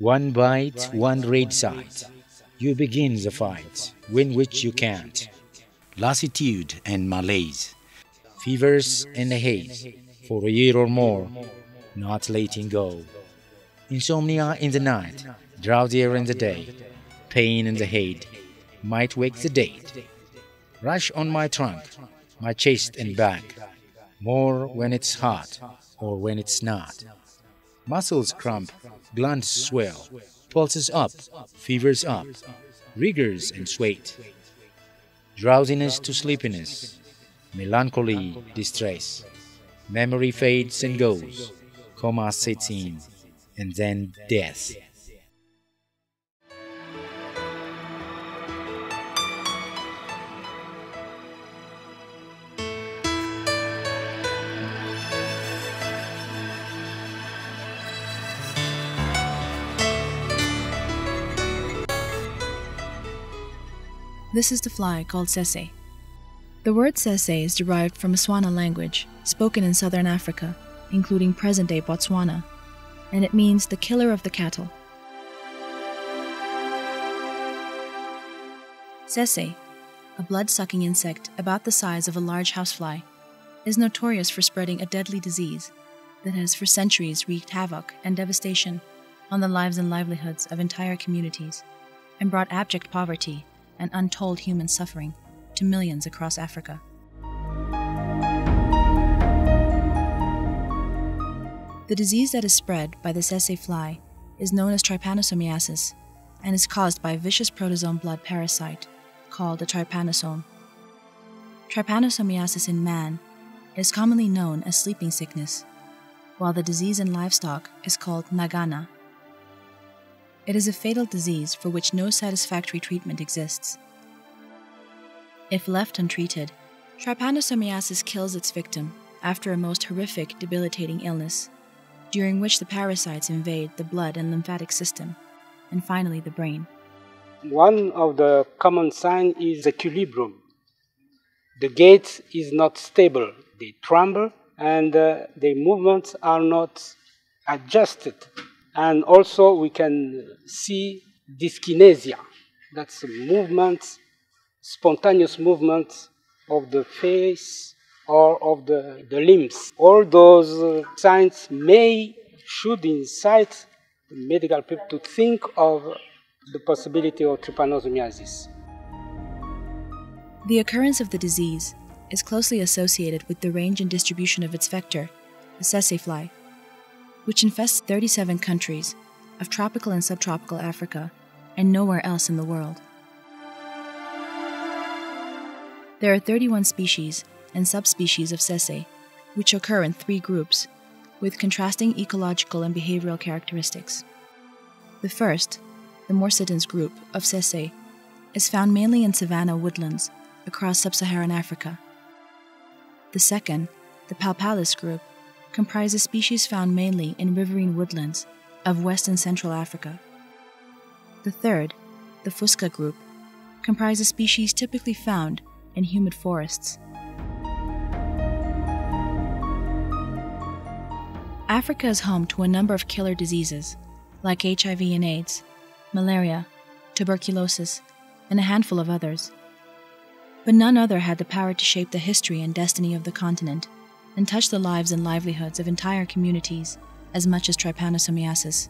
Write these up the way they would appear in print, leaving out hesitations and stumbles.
One bite, one raid site. You begin the fight, win which you can't. Lassitude and malaise, fevers and a haze, for a year or more, not letting go. Insomnia in the night, drowsier in the day, pain in the head, might wake the dead. Rush on my trunk, my chest and back, more when it's hot or when it's not. Muscles cramp, glands swell, pulses up, fevers up, rigors and sweat. Drowsiness to sleepiness, melancholy, distress. Memory fades and goes, coma sets in, and then death. This is the fly called sese. The word sese is derived from a Swana language spoken in southern Africa, including present-day Botswana, and it means the killer of the cattle. Sese, a blood-sucking insect about the size of a large housefly, is notorious for spreading a deadly disease that has for centuries wreaked havoc and devastation on the lives and livelihoods of entire communities and brought abject poverty and untold human suffering to millions across Africa. The disease that is spread by the sese fly is known as trypanosomiasis and is caused by a vicious protozoan blood parasite called a trypanosome. Trypanosomiasis in man is commonly known as sleeping sickness, while the disease in livestock is called nagana. It is a fatal disease for which no satisfactory treatment exists. If left untreated, trypanosomiasis kills its victim after a most horrific, debilitating illness, during which the parasites invade the blood and lymphatic system, and finally the brain. One of the common signs is equilibrium. The gait is not stable. They tremble and their movements are not adjusted. And also we can see dyskinesia. That's movement, spontaneous movement of the face or of the limbs. All those signs should incite medical people to think of the possibility of trypanosomiasis. The occurrence of the disease is closely associated with the range and distribution of its vector, the sese fly, which infests 37 countries of tropical and subtropical Africa and nowhere else in the world. There are 31 species and subspecies of sese, which occur in 3 groups, with contrasting ecological and behavioral characteristics. The first, the morsitans group of sese, is found mainly in savanna woodlands across sub-Saharan Africa. The second, the palpalis group, comprises species found mainly in riverine woodlands of West and Central Africa. The third, the fusca group, comprises species typically found in humid forests. Africa is home to a number of killer diseases, like HIV and AIDS, malaria, tuberculosis, and a handful of others. But none other had the power to shape the history and destiny of the continent and touch the lives and livelihoods of entire communities as much as trypanosomiasis.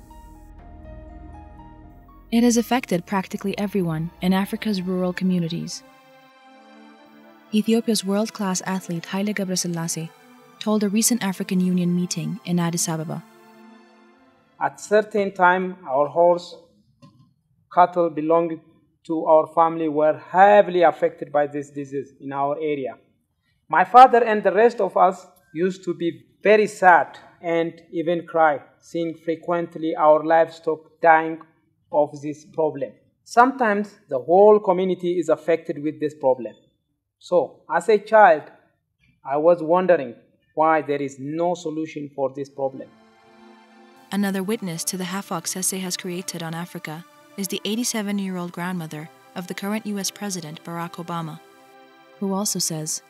It has affected practically everyone in Africa's rural communities. Ethiopia's world-class athlete Haile Gebrselassie told a recent African Union meeting in Addis Ababa. At certain time, our horse, cattle belonging to our family were heavily affected by this disease in our area. My father and the rest of us used to be very sad and even cry, seeing frequently our livestock dying of this problem. Sometimes the whole community is affected with this problem. So, as a child, I was wondering why there is no solution for this problem. Another witness to the havoc sese has created on Africa is the 87-year-old grandmother of the current U.S. President Barack Obama, who also says,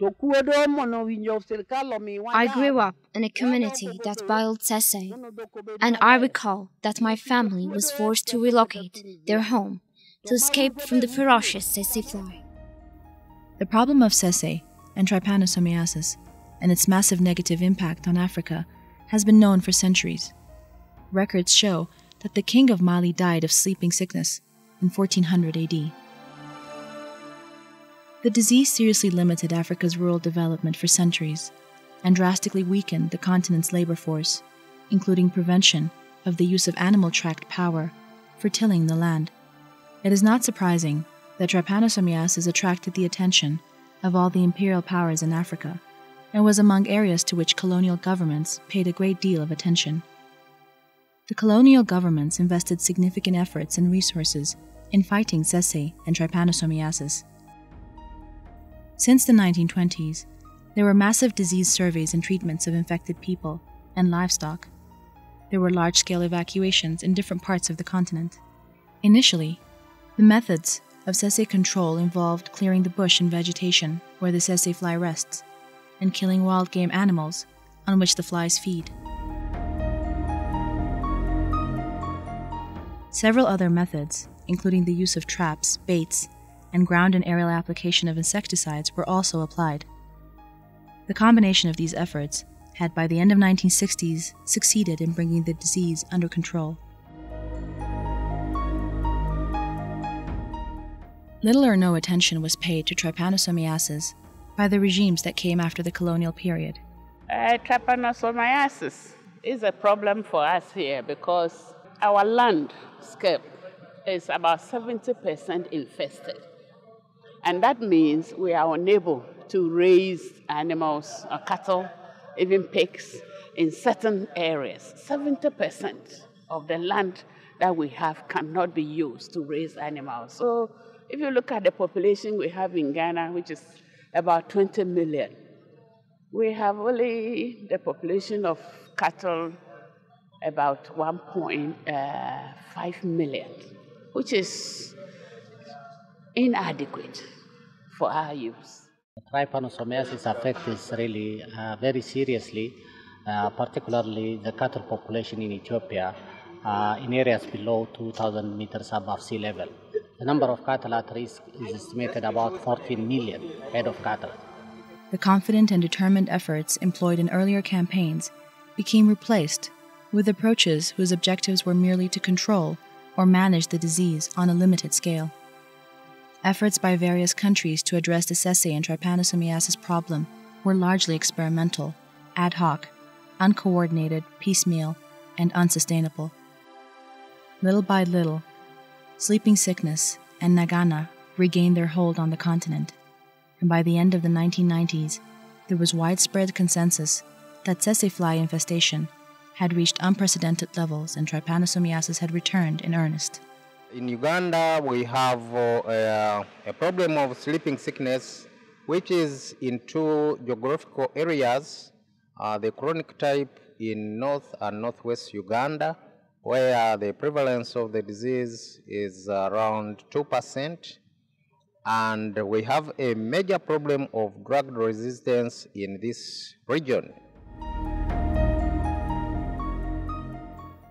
I grew up in a community that valued tsetse, and I recall that my family was forced to relocate their home to escape from the ferocious tsetse fly. The problem of tsetse and trypanosomiasis and its massive negative impact on Africa has been known for centuries. Records show that the king of Mali died of sleeping sickness in 1400 AD. The disease seriously limited Africa's rural development for centuries and drastically weakened the continent's labor force, including prevention of the use of animal-tracked power for tilling the land. It is not surprising that trypanosomiasis attracted the attention of all the imperial powers in Africa and was among areas to which colonial governments paid a great deal of attention. The colonial governments invested significant efforts and resources in fighting tsetse and trypanosomiasis. Since the 1920s, there were massive disease surveys and treatments of infected people and livestock. There were large-scale evacuations in different parts of the continent. Initially, the methods of tsetse control involved clearing the bush and vegetation where the tsetse fly rests, and killing wild game animals on which the flies feed. Several other methods, including the use of traps, baits, and ground and aerial application of insecticides were also applied. The combination of these efforts had, by the end of the 1960s, succeeded in bringing the disease under control. Little or no attention was paid to trypanosomiasis by the regimes that came after the colonial period. Trypanosomiasis is a problem for us here because our landscape is about 70% infested. And that means we are unable to raise animals or cattle, even pigs, in certain areas. 70% of the land that we have cannot be used to raise animals. So if you look at the population we have in Ghana, which is about 20 million, we have only the population of cattle about 1.5 million, which is inadequate for our use. Trypanosomiasis affects really very seriously, particularly the cattle population in Ethiopia in areas below 2,000 meters above sea level. The number of cattle at risk is estimated about 14 million head of cattle. The confident and determined efforts employed in earlier campaigns became replaced with approaches whose objectives were merely to control or manage the disease on a limited scale. Efforts by various countries to address the tsetse and trypanosomiasis problem were largely experimental, ad hoc, uncoordinated, piecemeal, and unsustainable. Little by little, sleeping sickness and nagana regained their hold on the continent, and by the end of the 1990s, there was widespread consensus that tsetse fly infestation had reached unprecedented levels and trypanosomiasis had returned in earnest. In Uganda, we have a problem of sleeping sickness, which is in two geographical areas, the chronic type in north and northwest Uganda, where the prevalence of the disease is around 2%, and we have a major problem of drug resistance in this region.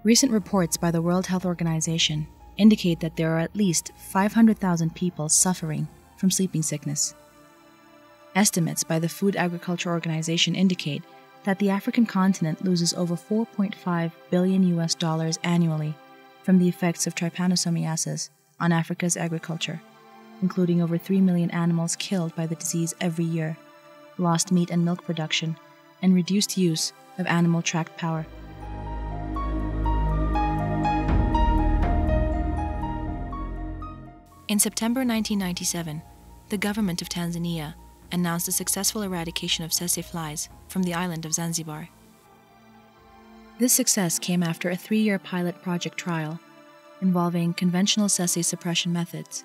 Recent reports by the World Health Organization indicate that there are at least 500,000 people suffering from sleeping sickness. Estimates by the Food Agriculture Organization indicate that the African continent loses over $4.5 billion annually from the effects of trypanosomiasis on Africa's agriculture, including over 3 million animals killed by the disease every year, lost meat and milk production, and reduced use of animal-tracked power. In September 1997, the government of Tanzania announced the successful eradication of tsetse flies from the island of Zanzibar. This success came after a 3-year pilot project trial involving conventional tsetse suppression methods,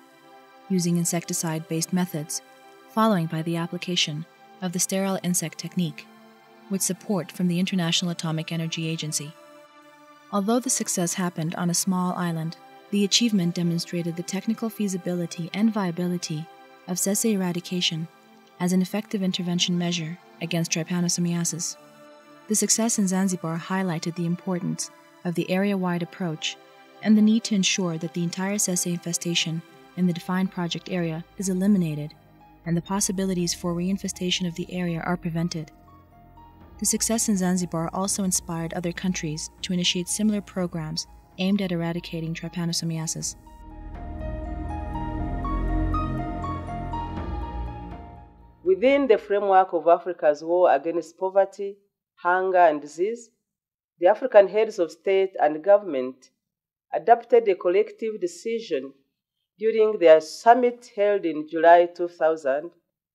using insecticide-based methods, following by the application of the sterile insect technique, with support from the International Atomic Energy Agency. Although the success happened on a small island, the achievement demonstrated the technical feasibility and viability of tsetse eradication as an effective intervention measure against trypanosomiasis. The success in Zanzibar highlighted the importance of the area-wide approach and the need to ensure that the entire Tsetse infestation in the defined project area is eliminated and the possibilities for reinfestation of the area are prevented. The success in Zanzibar also inspired other countries to initiate similar programs aimed at eradicating trypanosomiasis. Within the framework of Africa's war against poverty, hunger, and disease, the African heads of state and government adopted a collective decision during their summit held in July 2000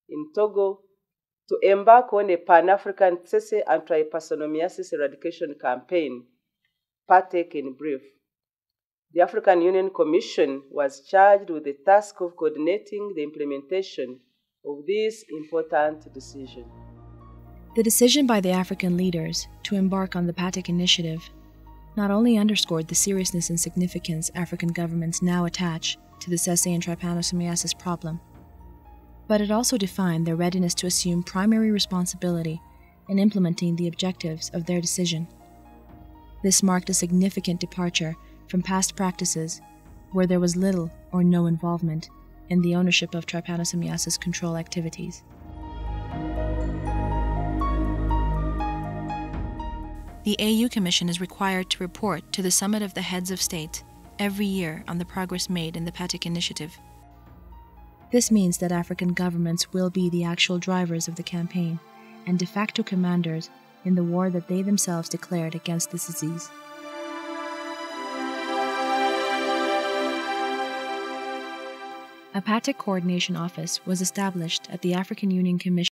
in Togo to embark on a Pan-African Tsetse anti-trypanosomiasis eradication campaign, PATTEC in brief. The African Union Commission was charged with the task of coordinating the implementation of this important decision. The decision by the African leaders to embark on the PATTEC initiative not only underscored the seriousness and significance African governments now attach to the Tsetse and trypanosomiasis problem, but it also defined their readiness to assume primary responsibility in implementing the objectives of their decision. This marked a significant departure from past practices where there was little or no involvement in the ownership of trypanosomiasis control activities. The AU Commission is required to report to the Summit of the Heads of State every year on the progress made in the PATTEC initiative. This means that African governments will be the actual drivers of the campaign and de facto commanders in the war that they themselves declared against this disease. A PATTEC coordination office was established at the African Union Commission